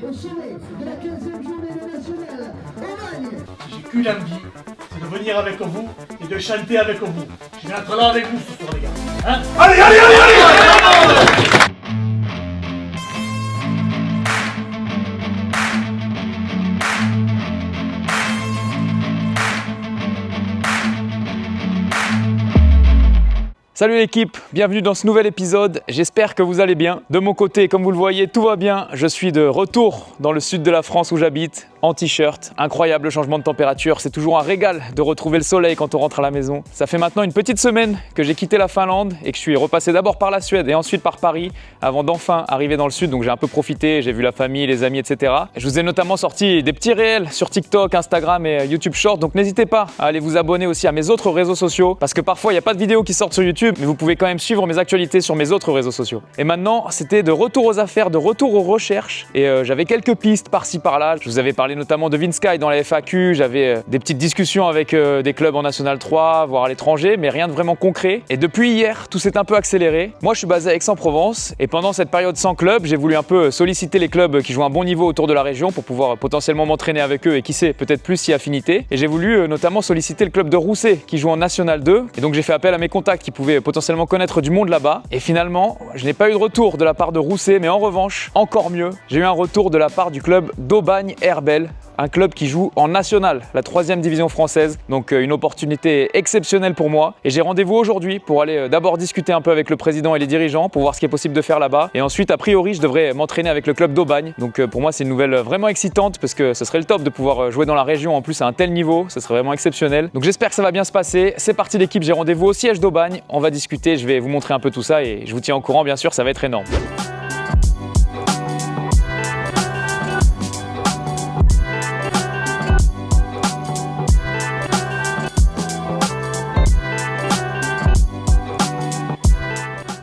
au sommet de la 15e journée de nationale. Aubagne. Si j'ai qu'une envie, c'est de venir avec vous et de chanter avec vous. Je vais être là avec vous ce soir, les gars. Hein? Allez, allez, allez, allez, allez! Salut l'équipe, bienvenue dans ce nouvel épisode, j'espère que vous allez bien. De mon côté, comme vous le voyez, tout va bien. Je suis de retour dans le sud de la France où j'habite, en t-shirt. Incroyable changement de température, c'est toujours un régal de retrouver le soleil quand on rentre à la maison. Ça fait maintenant une petite semaine que j'ai quitté la Finlande et que je suis repassé d'abord par la Suède et ensuite par Paris avant d'enfin arriver dans le sud. Donc j'ai un peu profité, j'ai vu la famille, les amis, etc. Je vous ai notamment sorti des petits réels sur TikTok, Instagram et YouTube Short. Donc n'hésitez pas à aller vous abonner aussi à mes autres réseaux sociaux parce que parfois il n'y a pas de vidéos qui sortent sur YouTube, mais vous pouvez quand même suivre mes actualités sur mes autres réseaux sociaux. Et maintenant, c'était de retour aux affaires, de retour aux recherches. Et j'avais quelques pistes par-ci par-là. Je vous avais parlé notamment de Vinsky dans la FAQ. J'avais des petites discussions avec des clubs en National 3, voire à l'étranger, mais rien de vraiment concret. Et depuis hier, tout s'est un peu accéléré. Moi, je suis basé à Aix-en-Provence. Et pendant cette période sans club, j'ai voulu un peu solliciter les clubs qui jouent un bon niveau autour de la région pour pouvoir potentiellement m'entraîner avec eux et qui sait, peut-être plus si affinité. Et j'ai voulu notamment solliciter le club de Rousset qui joue en National 2. Et donc j'ai fait appel à mes contacts qui pouvaient potentiellement connaître du monde là-bas. Et finalement, je n'ai pas eu de retour de la part de Rousset, mais en revanche, encore mieux, j'ai eu un retour de la part du club d'Aubagne Herbel, un club qui joue en national, la 3e division française. Donc une opportunité exceptionnelle pour moi. Et j'ai rendez-vous aujourd'hui pour aller d'abord discuter un peu avec le président et les dirigeants pour voir ce qui est possible de faire là-bas. Et ensuite, a priori, je devrais m'entraîner avec le club d'Aubagne. Donc pour moi, c'est une nouvelle vraiment excitante parce que ce serait le top de pouvoir jouer dans la région en plus à un tel niveau. Ce serait vraiment exceptionnel. Donc j'espère que ça va bien se passer. C'est parti l'équipe, j'ai rendez-vous au siège d'Aubagne. On va discuter, je vais vous montrer un peu tout ça et je vous tiens au courant, bien sûr, ça va être énorme.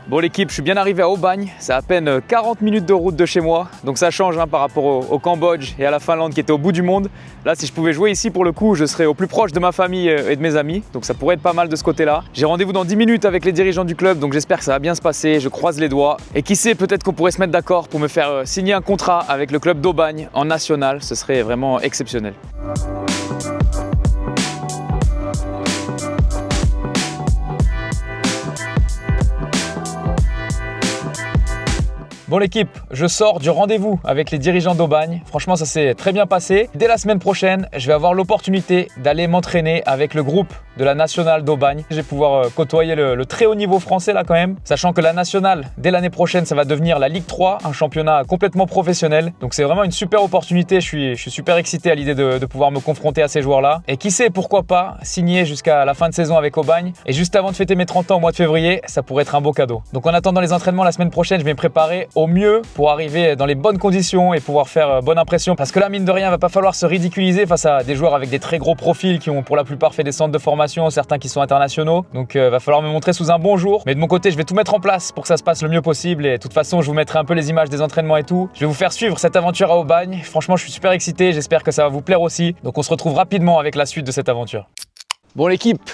Bon l'équipe, je suis bien arrivé à Aubagne, c'est à peine 40 minutes de route de chez moi, donc ça change par rapport au Cambodge et à la Finlande qui étaient au bout du monde. Là, si je pouvais jouer ici pour le coup, je serais au plus proche de ma famille et de mes amis, donc ça pourrait être pas mal de ce côté-là. J'ai rendez-vous dans 10 minutes avec les dirigeants du club, donc j'espère que ça va bien se passer, je croise les doigts. Et qui sait, peut-être qu'on pourrait se mettre d'accord pour me faire signer un contrat avec le club d'Aubagne en national, ce serait vraiment exceptionnel. Bon l'équipe, je sors du rendez-vous avec les dirigeants d'Aubagne. Franchement, ça s'est très bien passé. Dès la semaine prochaine, je vais avoir l'opportunité d'aller m'entraîner avec le groupe de la Nationale d'Aubagne. Je vais pouvoir côtoyer le très haut niveau français là quand même. Sachant que la Nationale, dès l'année prochaine, ça va devenir la Ligue 3, un championnat complètement professionnel. Donc c'est vraiment une super opportunité. Je suis super excité à l'idée de pouvoir me confronter à ces joueurs-là. Et qui sait, pourquoi pas signer jusqu'à la fin de saison avec Aubagne. Et juste avant de fêter mes 30 ans au mois de février, ça pourrait être un beau cadeau. Donc en attendant les entraînements la semaine prochaine, je vais me préparer au mieux pour arriver dans les bonnes conditions et pouvoir faire bonne impression. Parce que là, mine de rien, il va pas falloir se ridiculiser face à des joueurs avec des très gros profils qui ont pour la plupart fait des centres de formation, certains qui sont internationaux. Donc va falloir me montrer sous un bon jour. Mais de mon côté, je vais tout mettre en place pour que ça se passe le mieux possible. Et de toute façon, je vous mettrai un peu les images des entraînements et tout. Je vais vous faire suivre cette aventure à Aubagne. Franchement, je suis super excité. J'espère que ça va vous plaire aussi. Donc on se retrouve rapidement avec la suite de cette aventure. Bon l'équipe,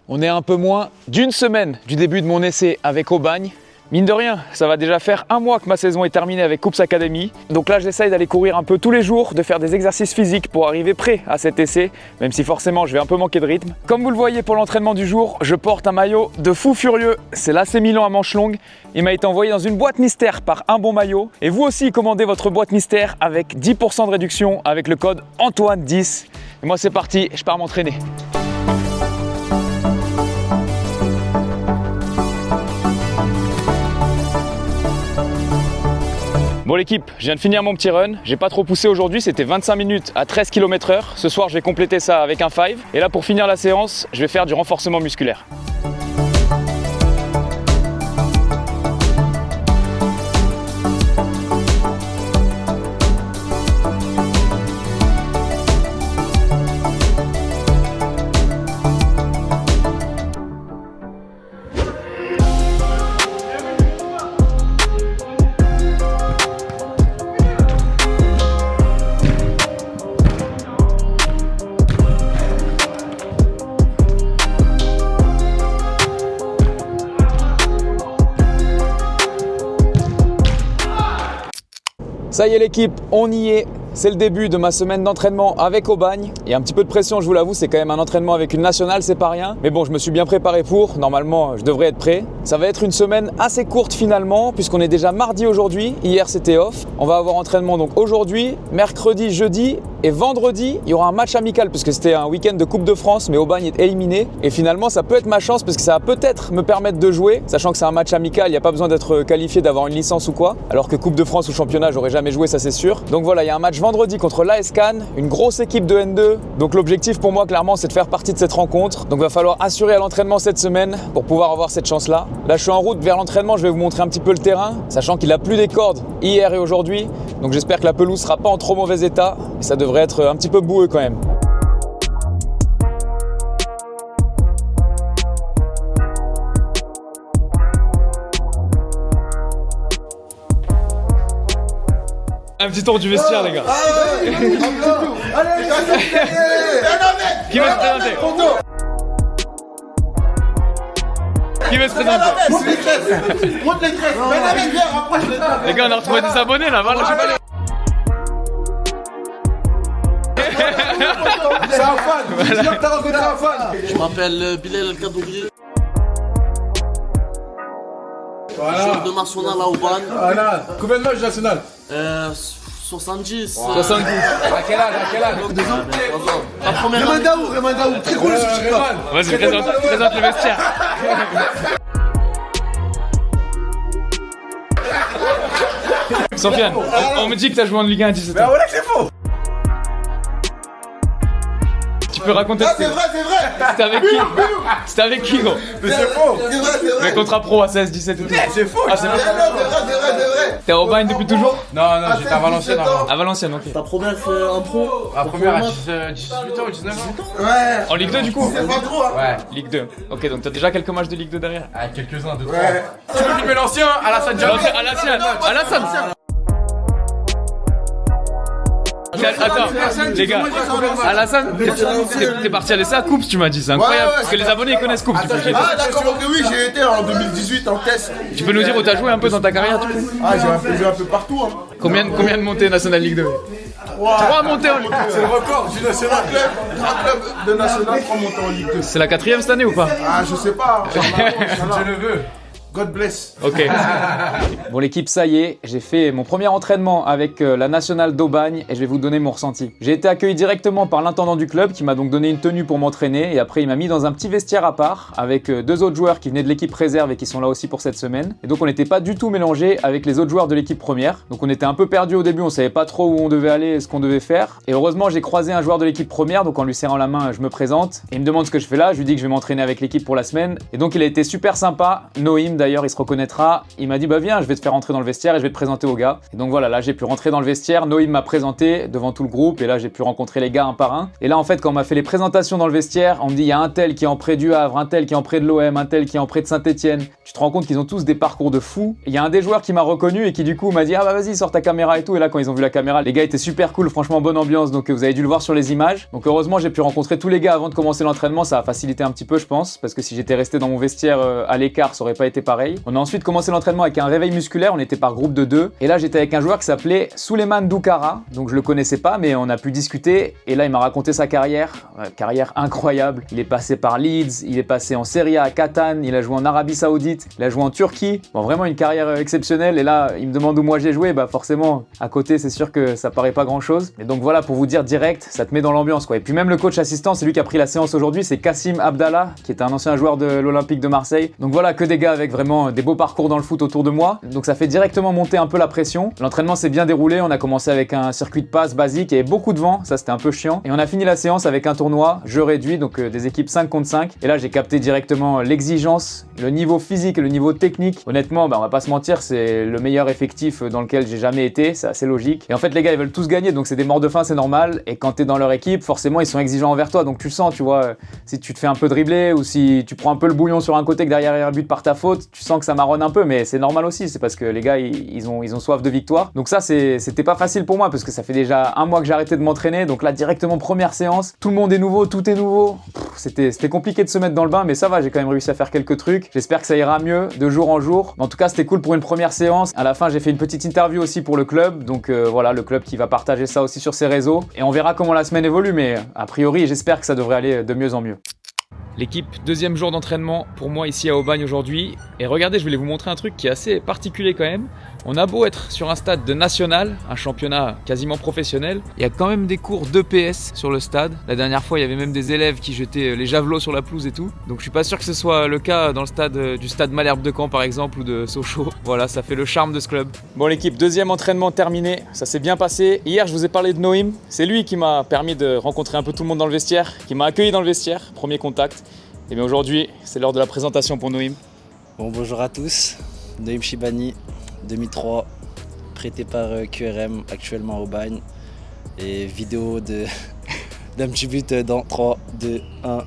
on est à un peu moins d'une semaine du début de mon essai avec Aubagne. Mine de rien, ça va déjà faire un mois que ma saison est terminée avec Coups Academy. Donc là, j'essaye d'aller courir un peu tous les jours, de faire des exercices physiques pour arriver prêt à cet essai, même si forcément je vais un peu manquer de rythme. Comme vous le voyez pour l'entraînement du jour, je porte un maillot de fou furieux. C'est l'AC Milan à manches longues. Il m'a été envoyé dans une boîte mystère par Un Bon Maillot. Et vous aussi, commandez votre boîte mystère avec 10% de réduction avec le code Antoine10. Et moi, c'est parti, je pars m'entraîner. Bon l'équipe, je viens de finir mon petit run, j'ai pas trop poussé aujourd'hui, c'était 25 minutes à 13 km/h. Ce soir je vais compléter ça avec un 5. Et là pour finir la séance, je vais faire du renforcement musculaire. Ça y est l'équipe, on y est. C'est le début de ma semaine d'entraînement avec Aubagne. Il y a un petit peu de pression, je vous l'avoue, c'est quand même un entraînement avec une nationale, c'est pas rien. Mais bon, je me suis bien préparé pour. Normalement, je devrais être prêt. Ça va être une semaine assez courte finalement, puisqu'on est déjà mardi aujourd'hui. Hier, c'était off. On va avoir entraînement donc aujourd'hui, mercredi, jeudi et vendredi. Il y aura un match amical, puisque c'était un week-end de Coupe de France, mais Aubagne est éliminé. Et finalement, ça peut être ma chance, parce que ça va peut-être me permettre de jouer, sachant que c'est un match amical, il n'y a pas besoin d'être qualifié, d'avoir une licence ou quoi. Alors que Coupe de France ou championnat, j'aurais jamais joué, ça c'est sûr. Donc voilà, il y a un match vendredi contre l'AS Cannes, une grosse équipe de N2. Donc l'objectif pour moi clairement c'est de faire partie de cette rencontre. Donc il va falloir assurer à l'entraînement cette semaine pour pouvoir avoir cette chance-là. Là je suis en route vers l'entraînement, je vais vous montrer un petit peu le terrain, sachant qu'il a plu des cordes hier et aujourd'hui. Donc j'espère que la pelouse sera pas en trop mauvais état et ça devrait être un petit peu boueux quand même. Un petit tour du vestiaire, les gars. Qui veut se présenter? Qui veut se présenter? Monte les tresses. Viens, rapproche les tresses. Les gars, on a retrouvé des abonnés là, voilà. C'est un fan. Je dis que t'as rencontré un fan. Je m'appelle Bilal El Kadouri. Joueur de Marsonnal à Aubagne. Voilà. Combien de matchs national? 70. 70. À quel âge? La première année. Raymond Daoud. Très cool sur TikTok. Vas-y, présente le vestiaire. Sofiane, on me dit que t'as joué en Ligue 1 à 17 ans. Voilà que c'est faux. Tu peux raconter C'est vrai. C'était avec qui? C'était avec qui, gros? Mais c'est faux. C'est vrai. Mais contrat pro à 16, 17 et tout. C'est faux. Ah, c'est vrai. C'est vrai. T'es à Aubagne depuis toujours? Non, j'étais à Valenciennes avant. À Valenciennes, ok. Ta première en pro. La première à 18 ans ou 19 ans. Ouais. En Ligue 2 du coup? C'est pas trop, hein. Ouais. Ligue 2. Ok, donc t'as déjà quelques matchs de Ligue 2 derrière? Ah, quelques-uns, 2-3. Ouais. Tu peux filmer l'ancien, Alassane Diaby. Alassane. Attends, les gars, Alassane, t'es parti à l'essai à Coups, tu m'as dit, c'est incroyable. Ouais. Parce que les abonnés ils connaissent Coups. Ah d'accord, ok, oui, j'ai été en 2018 en test. Tu peux nous dire où t'as joué un peu dans ta carrière du coup? Ah, j'ai joué un peu partout, hein. Combien de montées National Ligue 2? 3 montées en Ligue 2. C'est le record du national club. 3 clubs de national, 3 montées en Ligue 2. C'est la 4ème cette année ou pas? Ah, je sais pas. Je le veux. God bless. Ok. Bon l'équipe, ça y est, j'ai fait mon premier entraînement avec la nationale d'Aubagne et je vais vous donner mon ressenti. J'ai été accueilli directement par l'intendant du club qui m'a donc donné une tenue pour m'entraîner et après il m'a mis dans un petit vestiaire à part avec 2 autres joueurs qui venaient de l'équipe réserve et qui sont là aussi pour cette semaine. Et donc on n'était pas du tout mélangés avec les autres joueurs de l'équipe première. Donc on était un peu perdus au début, on savait pas trop où on devait aller et ce qu'on devait faire. Et heureusement j'ai croisé un joueur de l'équipe première, donc en lui serrant la main je me présente et il me demande ce que je fais là, je lui dis que je vais m'entraîner avec l'équipe pour la semaine. Et donc il a été super sympa, Noïm d'ailleurs il se reconnaîtra, il m'a dit bah viens je vais te faire rentrer dans le vestiaire et je vais te présenter aux gars. Et donc voilà, là j'ai pu rentrer dans le vestiaire, Noïm m'a présenté devant tout le groupe et là j'ai pu rencontrer les gars un par un. Et là en fait quand on m'a fait les présentations dans le vestiaire, on me dit il y a un tel qui est en prêt du Havre, un tel qui est en prêt de l'OM, un tel qui est en prêt de Saint-Etienne. Tu te rends compte qu'ils ont tous des parcours de fous. Il y a un des joueurs qui m'a reconnu et qui du coup m'a dit ah bah vas-y sors ta caméra et tout. Et là quand ils ont vu la caméra, les gars étaient super cool, franchement bonne ambiance, donc vous avez dû le voir sur les images. Donc heureusement j'ai pu rencontrer tous les gars avant de commencer l'entraînement, ça a facilité un petit peu je pense, parce que si j'étais resté dans mon vestiaire à l'écart ça aurait pas été pareil. On a ensuite commencé l'entraînement avec un réveil musculaire, on était par groupe de 2 et là j'étais avec un joueur qui s'appelait Souleymane Doukara, donc je le connaissais pas mais on a pu discuter et là il m'a raconté sa carrière, carrière incroyable. Il est passé par Leeds, il est passé en Serie A à Catane, il a joué en Arabie Saoudite, il a joué en Turquie, bon vraiment une carrière exceptionnelle. Et là il me demande où moi j'ai joué, bah forcément à côté c'est sûr que ça paraît pas grand chose. Et donc voilà, pour vous dire direct, ça te met dans l'ambiance quoi. Et puis même le coach assistant, c'est lui qui a pris la séance aujourd'hui, c'est Kassim Abdallah qui est un ancien joueur de l'Olympique de Marseille. Donc voilà, que des gars avec vraiment des beaux parcours dans le foot autour de moi, donc ça fait directement monter un peu la pression. L'entraînement s'est bien déroulé, on a commencé avec un circuit de passe basique, il y avait beaucoup de vent, ça c'était un peu chiant, et on a fini la séance avec un tournoi, jeu réduit, donc des équipes 5 contre 5, et là j'ai capté directement l'exigence, le niveau physique et le niveau technique. Honnêtement, bah, on va pas se mentir, c'est le meilleur effectif dans lequel j'ai jamais été, c'est assez logique, et en fait les gars ils veulent tous gagner, donc c'est des morts de faim, c'est normal, et quand t'es dans leur équipe, forcément ils sont exigeants envers toi, donc tu sens, tu vois, si tu te fais un peu dribbler, ou si tu prends un peu le bouillon sur un côté que derrière un but par ta faute, tu sens que ça marronne un peu, mais c'est normal aussi, c'est parce que les gars, ils ont soif de victoire. Donc ça, c'était pas facile pour moi, parce que ça fait déjà un mois que j'ai arrêté de m'entraîner, donc là, directement première séance, tout le monde est nouveau, tout est nouveau. C'était compliqué de se mettre dans le bain, mais ça va, j'ai quand même réussi à faire quelques trucs. J'espère que ça ira mieux de jour en jour. En tout cas, c'était cool pour une première séance. À la fin, j'ai fait une petite interview aussi pour le club, donc voilà, le club qui va partager ça aussi sur ses réseaux, et on verra comment la semaine évolue, mais a priori, j'espère que ça devrait aller de mieux en mieux. L'équipe, deuxième jour d'entraînement pour moi ici à Aubagne aujourd'hui. Et regardez, je voulais vous montrer un truc qui est assez particulier quand même. On a beau être sur un stade de national, un championnat quasiment professionnel, il y a quand même des cours d'EPS sur le stade. La dernière fois, il y avait même des élèves qui jetaient les javelots sur la pelouse et tout. Donc je suis pas sûr que ce soit le cas dans le stade du stade Malherbe de Caen par exemple ou de Sochaux. Voilà, ça fait le charme de ce club. Bon l'équipe, deuxième entraînement terminé, ça s'est bien passé. Hier, je vous ai parlé de Noïm. C'est lui qui m'a permis de rencontrer un peu tout le monde dans le vestiaire, qui m'a accueilli dans le vestiaire, premier contact. Et bien aujourd'hui, c'est l'heure de la présentation pour Noïm. Bon, bonjour à tous, Noïm Chibani, 2003, prêté par QRM, actuellement à Aubagne. Et vidéo d'un petit but dans 3, 2, 1.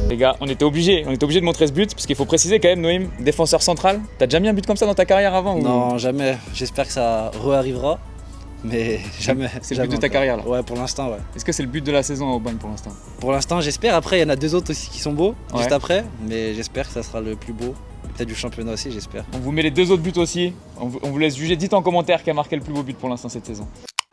Les gars, on était obligé de montrer ce but, parce qu'il faut préciser quand même, Noïm, défenseur central. T'as déjà mis un but comme ça dans ta carrière avant ou... Non, jamais. J'espère que ça re-arrivera, mais jamais. C'est le but de ta carrière là? Ouais, pour l'instant, ouais. Est-ce que c'est le but de la saison à Aubagne pour l'instant? Pour l'instant, j'espère. Après, il y en a 2 autres aussi qui sont beaux, Ouais. juste après, mais j'espère que ça sera le plus beau. Peut-être du championnat aussi, j'espère. On vous met les 2 autres buts aussi. On vous laisse juger. Dites en commentaire qui a marqué le plus beau but pour l'instant cette saison.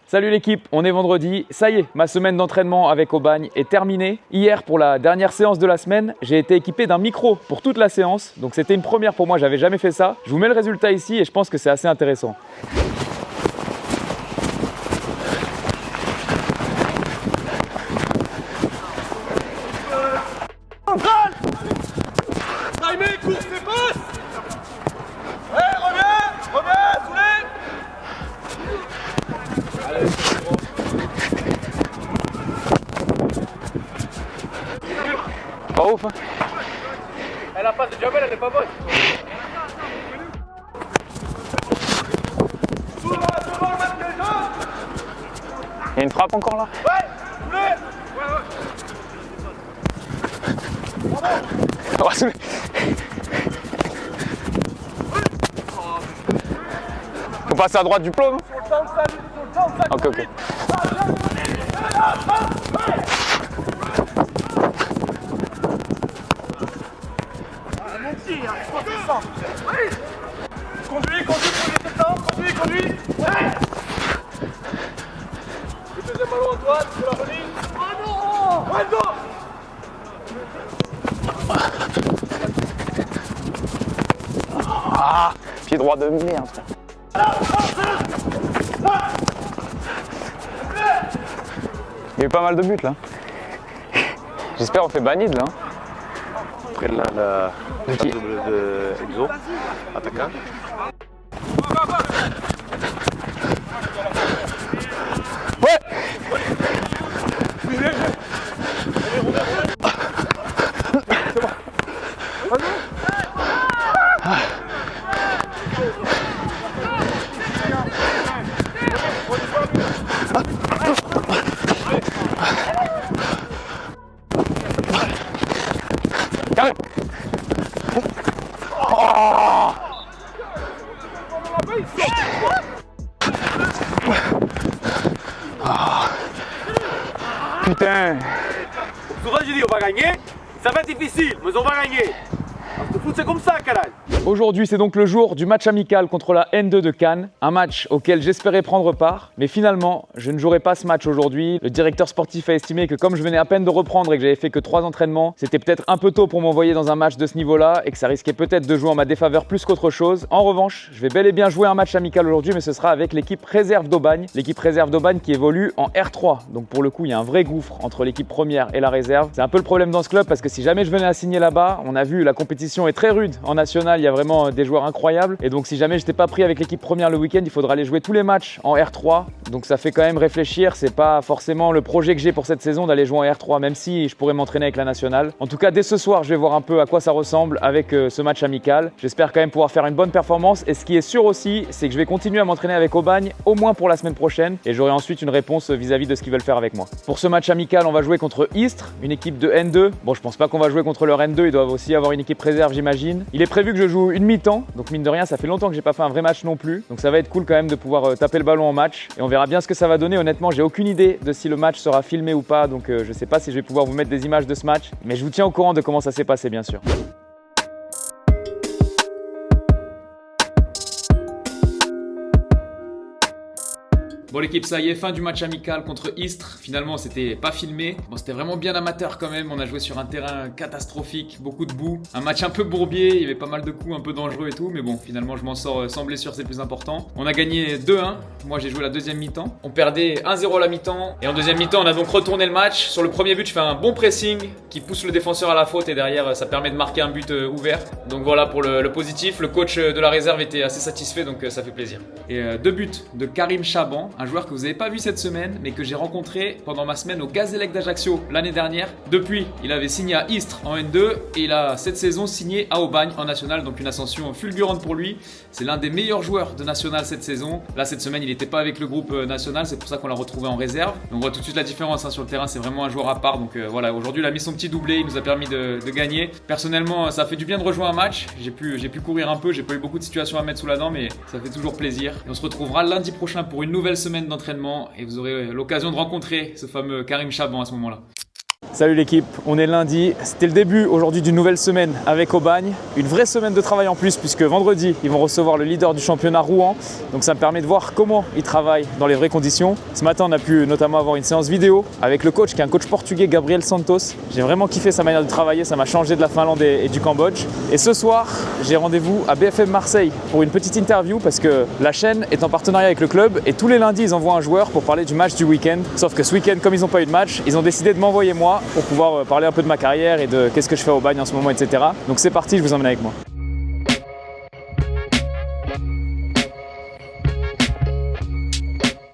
Salut l'équipe, on est vendredi. Ça y est, ma semaine d'entraînement avec Aubagne est terminée. Hier, pour la dernière séance de la semaine, j'ai été équipé d'un micro pour toute la séance. Donc c'était une première pour moi, j'avais jamais fait ça. Je vous mets le résultat ici et je pense que c'est assez intéressant. Pas ouf, hein? La passe de Jamel, elle est pas bonne. Il y a une frappe encore là? On va soulever. Faut passer à droite du plot, non? Ok, ok. Conduis, conduis. Ouais. Le deuxième ballon Antoine, c'est la remise. Oh non! Ouais, non! Ah, pied droit de merde. Il y a eu pas mal de buts là. J'espère on fait banide là. Après la double de Exo, attaquant. Ouais. Carré. Oh. Putain. Souvent je dis on va gagner, ça va être difficile, mais on va gagner. Le foot c'est comme ça, caralho. Aujourd'hui, c'est donc le jour du match amical contre la N2 de Cannes. Un match auquel j'espérais prendre part, mais finalement, je ne jouerai pas ce match aujourd'hui. Le directeur sportif a estimé que comme je venais à peine de reprendre et que j'avais fait que 3 entraînements, c'était peut-être un peu tôt pour m'envoyer dans un match de ce niveau-là et que ça risquait peut-être de jouer en ma défaveur plus qu'autre chose. En revanche, je vais bel et bien jouer un match amical aujourd'hui, mais ce sera avec l'équipe réserve d'Aubagne. L'équipe réserve d'Aubagne qui évolue en R3. Donc pour le coup, il y a un vrai gouffre entre l'équipe première et la réserve. C'est un peu le problème dans ce club parce que si jamais je venais à signer là-bas, on a vu la compétition est très rude. En national, il y a vraiment des joueurs incroyables. Et donc si jamais j'étais pas pris avec l'équipe première le week-end, il faudra aller jouer tous les matchs en R3. Donc ça fait quand même réfléchir. C'est pas forcément le projet que j'ai pour cette saison d'aller jouer en R3, même si je pourrais m'entraîner avec la nationale. En tout cas, dès ce soir, je vais voir un peu à quoi ça ressemble avec ce match amical. J'espère quand même pouvoir faire une bonne performance. Et ce qui est sûr aussi, c'est que je vais continuer à m'entraîner avec Aubagne au moins pour la semaine prochaine. Et j'aurai ensuite une réponse vis-à-vis de ce qu'ils veulent faire avec moi. Pour ce match amical, on va jouer contre Istres, une équipe de N2. Bon, je pense pas qu'on va jouer contre leur N2. Ils doivent aussi avoir une équipe réserve, j'imagine. Il est prévu que je joue nous une mi-temps, donc mine de rien ça fait longtemps que j'ai pas fait un vrai match non plus, donc ça va être cool quand même de pouvoir taper le ballon en match et on verra bien ce que ça va donner. Honnêtement j'ai aucune idée de si le match sera filmé ou pas, donc je sais pas si je vais pouvoir vous mettre des images de ce match, mais je vous tiens au courant de comment ça s'est passé bien sûr. Bon l'équipe, ça y est, fin du match amical contre Istres. Finalement, c'était pas filmé. Bon, c'était vraiment bien amateur quand même. On a joué sur un terrain catastrophique, beaucoup de boue. Un match un peu bourbier, il y avait pas mal de coups, un peu dangereux et tout. Mais bon, finalement, je m'en sors sans blessure, c'est le plus important. On a gagné 2-1. Moi, j'ai joué la deuxième mi-temps. On perdait 1-0 à la mi-temps. Et en deuxième mi-temps, on a donc retourné le match. Sur le premier but, je fais un bon pressing qui pousse le défenseur à la faute. Et derrière, ça permet de marquer un but ouvert. Donc voilà pour le positif. Le coach de la réserve était assez satisfait, donc ça fait plaisir. Et 2 buts de Karim Chaban, un joueur que vous n'avez pas vu cette semaine, mais que j'ai rencontré pendant ma semaine au Gazélec d'Ajaccio l'année dernière. Depuis, il avait signé à Istres en N2 et il a cette saison signé à Aubagne en National, donc une ascension fulgurante pour lui. C'est l'un des meilleurs joueurs de National cette saison. Là, cette semaine, il n'était pas avec le groupe National, c'est pour ça qu'on l'a retrouvé en réserve. Donc on voit tout de suite la différence sur le terrain, c'est vraiment un joueur à part. Donc voilà, aujourd'hui, il a mis son petit doublé, il nous a permis de gagner. Personnellement, ça fait du bien de rejouer un match. J'ai pu courir un peu, j'ai pas eu beaucoup de situations à mettre sous la dent, mais ça fait toujours plaisir. Et on se retrouvera lundi prochain pour une nouvelle semaine d'entraînement et vous aurez l'occasion de rencontrer ce fameux Karim Chaban à ce moment-là. Salut l'équipe, on est lundi, c'était le début aujourd'hui d'une nouvelle semaine avec Aubagne, une vraie semaine de travail en plus puisque vendredi ils vont recevoir le leader du championnat Rouen, donc ça me permet de voir comment ils travaillent dans les vraies conditions. Ce matin on a pu notamment avoir une séance vidéo avec le coach qui est un coach portugais, Gabriel Santos. J'ai vraiment kiffé sa manière de travailler, ça m'a changé de la Finlande et du Cambodge. Et ce soir j'ai rendez-vous à BFM Marseille pour une petite interview parce que la chaîne est en partenariat avec le club et tous les lundis ils envoient un joueur pour parler du match du week-end. Sauf que ce week-end comme ils n'ont pas eu de match, ils ont décidé de m'envoyer moi pour pouvoir parler un peu de ma carrière et de qu'est-ce que je fais au Aubagne en ce moment, etc. Donc c'est parti, je vous emmène avec moi.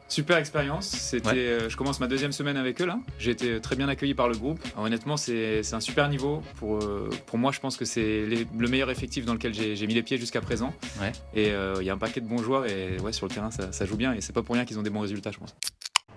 Super expérience, je commence ma deuxième semaine avec eux là, j'ai été très bien accueilli par le groupe. Alors, honnêtement c'est un super niveau, pour moi je pense que c'est le meilleur effectif dans lequel j'ai mis les pieds jusqu'à présent. Ouais. Et il y a un paquet de bons joueurs et ouais, sur le terrain ça joue bien et c'est pas pour rien qu'ils ont des bons résultats je pense.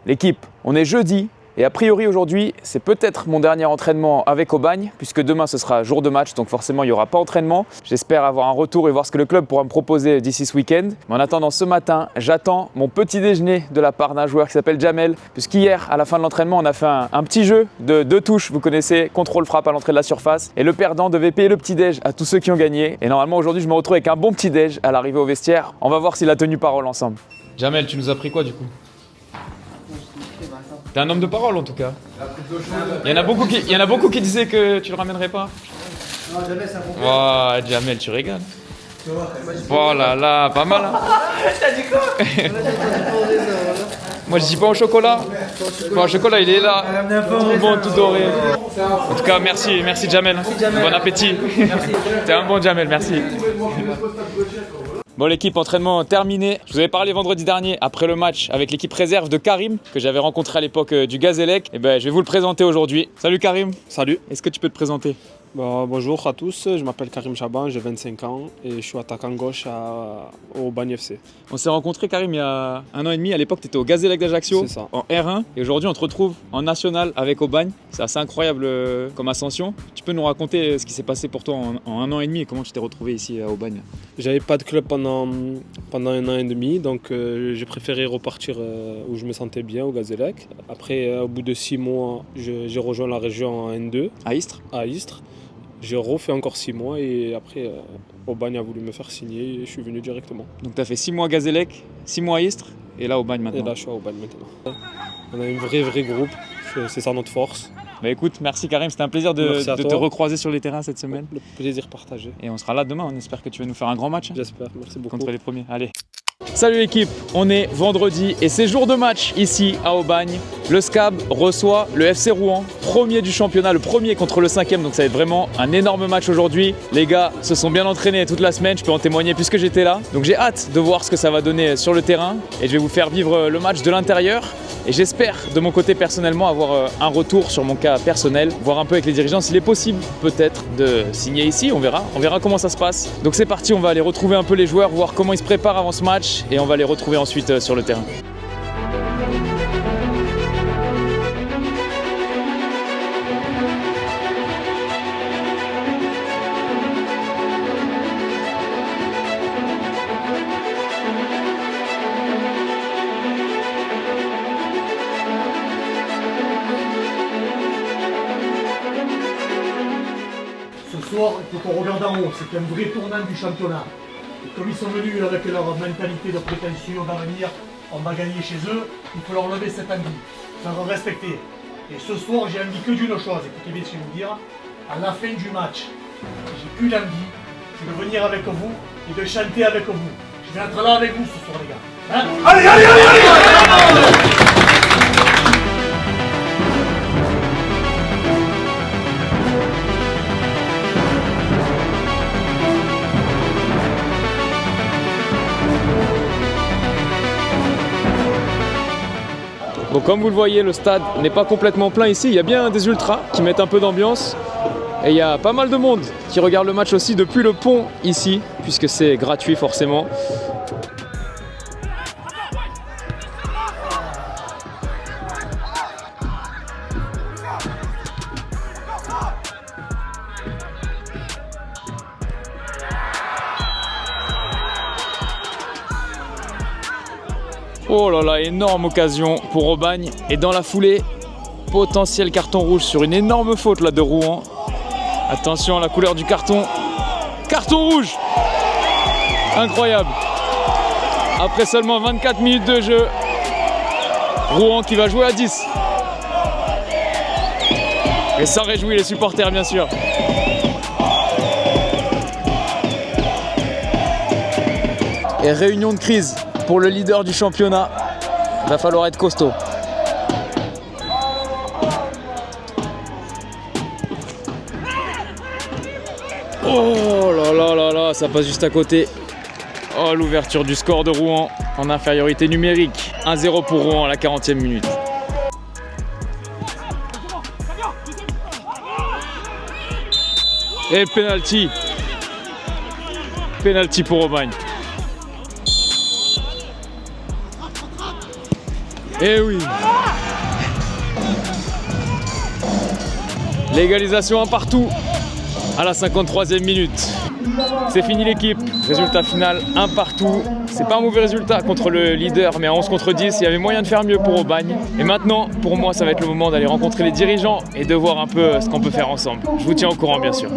L'équipe, on est jeudi. Et a priori aujourd'hui, c'est peut-être mon dernier entraînement avec Aubagne, puisque demain ce sera jour de match, donc forcément il n'y aura pas entraînement. J'espère avoir un retour et voir ce que le club pourra me proposer d'ici ce week-end. Mais en attendant ce matin, j'attends mon petit déjeuner de la part d'un joueur qui s'appelle Jamel, puisqu'hier, à la fin de l'entraînement, on a fait un petit jeu de 2 touches, vous connaissez, contrôle-frappe à l'entrée de la surface. Et le perdant devait payer le petit déj à tous ceux qui ont gagné. Et normalement aujourd'hui, je me retrouve avec un bon petit déj à l'arrivée au vestiaire. On va voir s'il a tenu parole ensemble. Jamel, tu nous as pris quoi du coup ? T'es un homme de parole en tout cas. Il y en a beaucoup qui disaient que tu le ramènerais pas. Non, Jamel, c'est un bon. Oh, Jamel, tu rigoles. Oh là là, pas mal. Hein. T'as dit quoi? Moi je dis pas au chocolat. Bon, au chocolat il est là. Tout bon, tout doré. En tout cas, merci Jamel. Bon appétit. T'es un bon Jamel, merci. Bon l'équipe, entraînement terminé. Je vous avais parlé vendredi dernier après le match avec l'équipe réserve de Karim que j'avais rencontré à l'époque du Gazélec. Et ben je vais vous le présenter aujourd'hui. Salut Karim. Salut. Est-ce que tu peux te présenter? Bonjour à tous, je m'appelle Karim Chaban, j'ai 25 ans et je suis attaquant gauche au Aubagne FC. On s'est rencontrés Karim il y a 1 an et demi, à l'époque tu étais au Gazélec d'Ajaccio en R1 et aujourd'hui on te retrouve en National avec Aubagne. C'est assez incroyable comme ascension. Tu peux nous raconter ce qui s'est passé pour toi en 1 an et demi et comment tu t'es retrouvé ici à Aubagne? J'avais pas de club pendant 1 an et demi, donc j'ai préféré repartir où je me sentais bien, au Gazélec. Après, au bout de 6 mois, j'ai rejoint la région en N2. À Istres? À Istres. J'ai refait encore 6 mois et après, Aubagne a voulu me faire signer et je suis venu directement. Donc tu as fait 6 mois à Gazélec, 6 mois à Istres et là Aubagne maintenant? Et là je suis à Aubagne maintenant. On a un vrai groupe, c'est ça notre force. Bah écoute, merci Karim, c'était un plaisir de te recroiser sur les terrains cette semaine. Le plaisir partagé. Et on sera là demain, on espère que tu vas nous faire un grand match. J'espère, merci beaucoup. Contre les premiers, allez. Salut l'équipe, on est vendredi et c'est jour de match ici à Aubagne. Le SCAB reçoit le FC Rouen, premier du championnat, le premier contre le 5e, donc ça va être vraiment un énorme match aujourd'hui. Les gars se sont bien entraînés toute la semaine, je peux en témoigner puisque j'étais là. Donc j'ai hâte de voir ce que ça va donner sur le terrain et je vais vous faire vivre le match de l'intérieur. Et j'espère de mon côté personnellement avoir un retour sur mon cas personnel, voir un peu avec les dirigeants s'il est possible peut-être de signer ici, on verra comment ça se passe. Donc c'est parti, on va aller retrouver un peu les joueurs, voir comment ils se préparent avant ce match et on va les retrouver ensuite sur le terrain. soir, il faut qu'on regarde en haut. C'est un vrai tournant du championnat. Et comme ils sont venus avec leur mentalité de prétention d'avenir, on va gagner chez eux, il faut leur lever cette envie, faire respecter. Et ce soir, j'ai envie que d'une chose, écoutez bien ce que je vais vous dire, à la fin du match, j'ai qu'une envie, c'est de venir avec vous et de chanter avec vous. Je vais être là avec vous ce soir, les gars. Hein? Allez, allez, allez, allez! Bon, comme vous le voyez, le stade n'est pas complètement plein ici. Il y a bien des ultras qui mettent un peu d'ambiance. Et il y a pas mal de monde qui regarde le match aussi depuis le pont ici, puisque c'est gratuit forcément. Oh là là, énorme occasion pour Aubagne. Et dans la foulée, potentiel carton rouge sur une énorme faute là de Rouen. Attention à la couleur du carton. Carton rouge! Incroyable! Après seulement 24 minutes de jeu, Rouen qui va jouer à 10. Et ça réjouit les supporters bien sûr. Et réunion de crise pour le leader du championnat. Il va falloir être costaud. Oh là là là là, ça passe juste à côté. Oh, l'ouverture du score de Rouen en infériorité numérique. 1-0 pour Rouen à la 40e minute. Et penalty. Penalty pour Aubagne. Eh oui. L'égalisation un partout à la 53e minute. C'est fini l'équipe. Résultat final, un partout. C'est pas un mauvais résultat contre le leader, mais à 11 contre 10, il y avait moyen de faire mieux pour Aubagne. Et maintenant, pour moi, ça va être le moment d'aller rencontrer les dirigeants et de voir un peu ce qu'on peut faire ensemble. Je vous tiens au courant, bien sûr.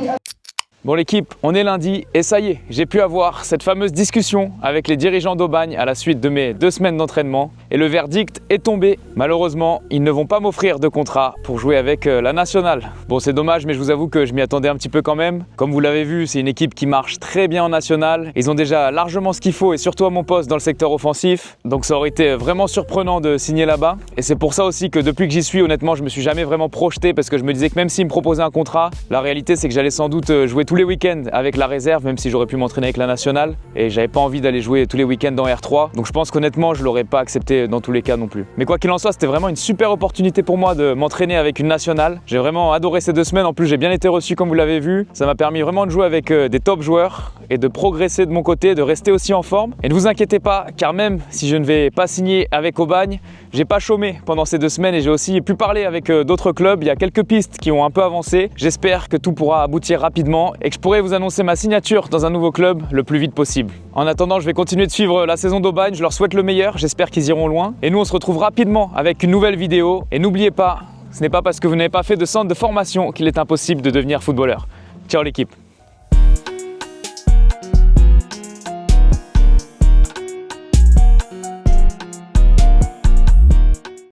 Bon l'équipe, on est lundi et ça y est, j'ai pu avoir cette fameuse discussion avec les dirigeants d'Aubagne à la suite de mes 2 semaines d'entraînement et le verdict est tombé. Malheureusement, ils ne vont pas m'offrir de contrat pour jouer avec la nationale. Bon c'est dommage mais je vous avoue que je m'y attendais un petit peu quand même. Comme vous l'avez vu, c'est une équipe qui marche très bien en nationale. Ils ont déjà largement ce qu'il faut et surtout à mon poste dans le secteur offensif. Donc ça aurait été vraiment surprenant de signer là-bas. Et c'est pour ça aussi que depuis que j'y suis, honnêtement, je me suis jamais vraiment projeté parce que je me disais que même s'ils me proposaient un contrat, la réalité c'est que j'allais sans doute jouer tous les week-ends avec la réserve, même si j'aurais pu m'entraîner avec la nationale et j'avais pas envie d'aller jouer tous les week-ends dans R3, donc je pense qu'honnêtement je l'aurais pas accepté dans tous les cas non plus. Mais quoi qu'il en soit, c'était vraiment une super opportunité pour moi de m'entraîner avec une nationale. J'ai vraiment adoré ces 2 semaines, en plus j'ai bien été reçu comme vous l'avez vu, ça m'a permis vraiment de jouer avec des top joueurs et de progresser de mon côté, de rester aussi en forme. Et ne vous inquiétez pas, car même si je ne vais pas signer avec Aubagne, j'ai pas chômé pendant ces 2 semaines et j'ai aussi pu parler avec d'autres clubs. Il y a quelques pistes qui ont un peu avancé. J'espère que tout pourra aboutir rapidement et que je pourrai vous annoncer ma signature dans un nouveau club le plus vite possible. En attendant, je vais continuer de suivre la saison d'Aubagne. Je leur souhaite le meilleur. J'espère qu'ils iront loin. Et nous, on se retrouve rapidement avec une nouvelle vidéo. Et n'oubliez pas, ce n'est pas parce que vous n'avez pas fait de centre de formation qu'il est impossible de devenir footballeur. Ciao l'équipe.